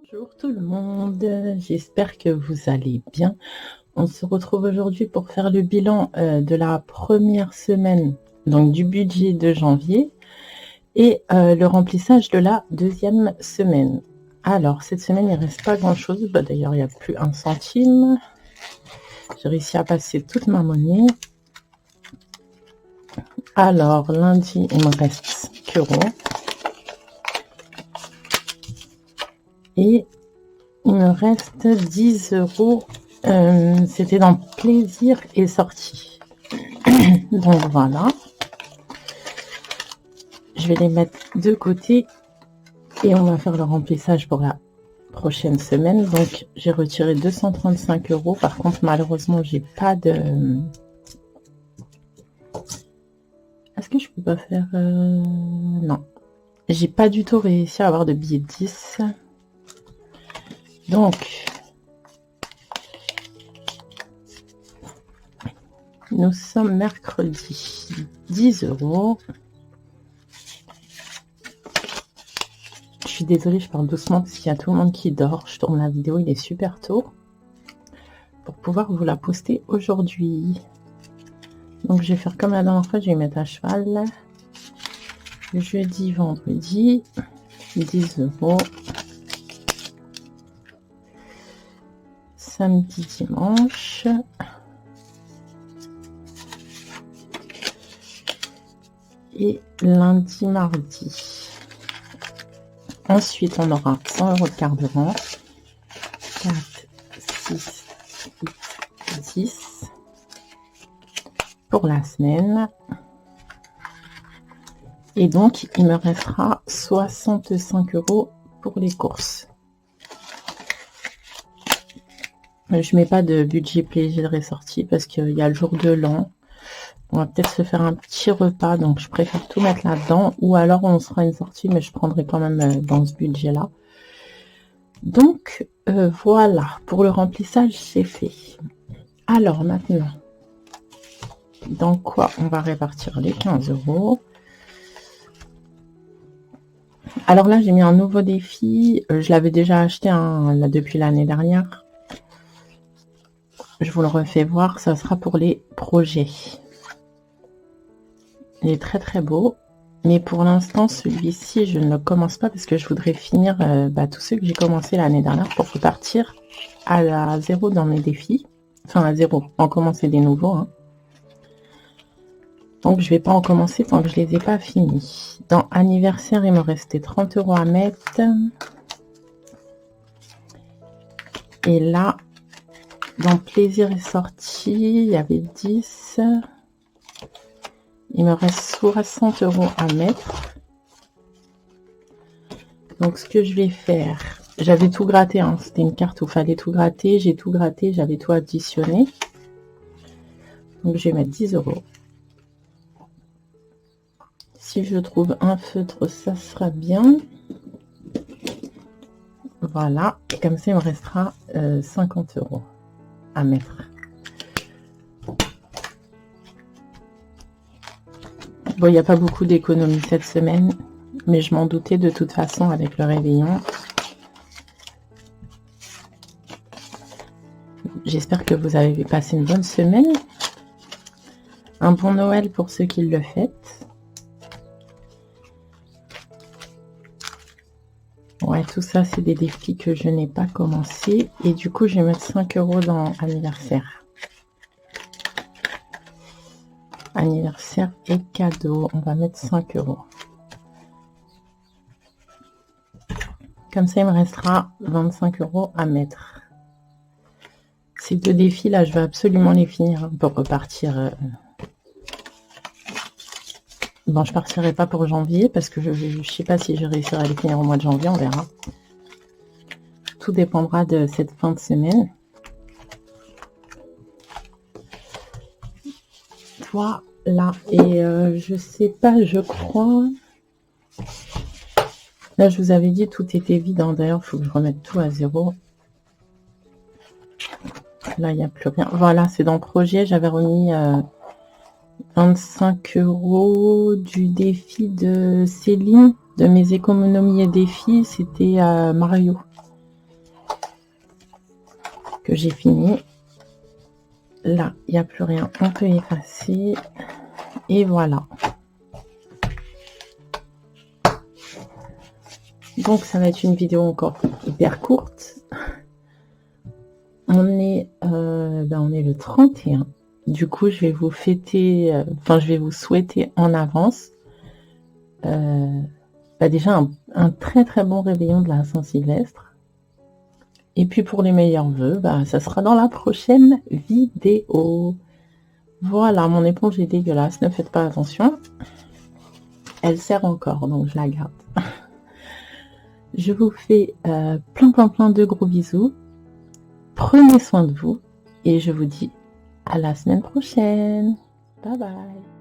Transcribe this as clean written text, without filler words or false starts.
Bonjour tout le monde, j'espère que vous allez bien. On se retrouve aujourd'hui pour faire le bilan de la première semaine, donc du budget de janvier, et le remplissage de la deuxième semaine. Alors, cette semaine, il ne reste pas grand-chose. D'ailleurs, il n'y a plus un centime. J'ai réussi à passer toute ma monnaie. Alors, lundi, il me reste qu'euros. Et il me reste 10 euros. C'était dans plaisir et sortie. Donc voilà. Je vais les mettre de côté et on va faire le remplissage pour la prochaine semaine. Donc j'ai retiré 235 euros. Par contre, malheureusement, j'ai pas de... Est-ce que je peux pas faire... Non. J'ai pas du tout réussi à avoir de billets de 10. Donc, nous sommes mercredi. 10 euros. Je suis désolée, je parle doucement parce qu'il y a tout le monde qui dort. Je tourne la vidéo, il est super tôt. Pour pouvoir vous la poster aujourd'hui. Donc, je vais faire comme la dernière fois, je vais mettre à cheval. Jeudi, vendredi, 10 euros. Samedi, dimanche. Et lundi, mardi. Ensuite, on aura 100 euros de carburant. 4, 6, 8, 10. Pour la semaine. Et donc, il me restera 65 euros pour les courses. Je mets pas de budget plaisir et sortie parce qu'il y a le jour de l'an. On va peut-être se faire un petit repas, donc je préfère tout mettre là-dedans. Ou alors on sera une sortie, mais je prendrai quand même dans ce budget-là. Donc voilà, pour le remplissage, c'est fait. Alors maintenant, dans quoi on va répartir les 15 euros? Alors là, j'ai mis un nouveau défi. Je l'avais déjà acheté là, depuis l'année dernière. Je vous le refais voir, ça sera pour les projets. Il est très très beau. Mais pour l'instant, celui-ci, je ne le commence pas parce que je voudrais finir tous ceux que j'ai commencé l'année dernière pour repartir à zéro dans mes défis. Enfin, à zéro, en commencer des nouveaux. Hein. Donc, je vais pas en commencer tant que je les ai pas finis. Dans anniversaire, il me restait 30 euros à mettre. Et là, dans plaisir et sortie, il y avait 10. Il me reste 60 euros à mettre. Donc, ce que je vais faire, j'avais tout gratté. Hein. C'était une carte où il fallait tout gratter. J'ai tout gratté, j'avais tout additionné. Donc, je vais mettre 10 euros. Si je trouve un feutre, ça sera bien. Voilà. Et comme ça, il me restera 50 euros à mettre. Bon, il n'y a pas beaucoup d'économies cette semaine, mais je m'en doutais de toute façon avec le réveillon. J'espère que vous avez passé une bonne semaine. Un bon Noël pour ceux qui le fêtent. Ouais, tout ça, c'est des défis que je n'ai pas commencé. Et du coup, je vais mettre 5 euros dans anniversaire. Anniversaire et cadeau. On va mettre 5 euros. Comme ça, il me restera 25 euros à mettre. Ces deux défis-là, je vais absolument les finir pour repartir. Bon, je partirai pas pour janvier parce que je sais pas si je réussirai à les finir au mois de janvier, on verra. Tout dépendra de cette fin de semaine. Voilà, et je sais pas, je crois... Là, je vous avais dit, tout était vide. Hein. D'ailleurs, il faut que je remette tout à zéro. Là, il n'y a plus rien. Voilà, c'est dans le projet. J'avais remis 25 euros du défi de Céline, de mes économies et défis. C'était Mario. que j'ai fini. Là, il n'y a plus rien, on peut effacer. Et voilà. Donc, ça va être une vidéo encore hyper courte. On est le 31. Du coup, je vais vous fêter, je vais vous souhaiter en avance déjà un très très bon réveillon de la Saint-Sylvestre. Et puis pour les meilleurs vœux, ça sera dans la prochaine vidéo. Voilà, mon éponge est dégueulasse, ne faites pas attention. Elle sert encore, donc je la garde. Je vous fais plein de gros bisous. Prenez soin de vous et je vous dis à la semaine prochaine. Bye bye.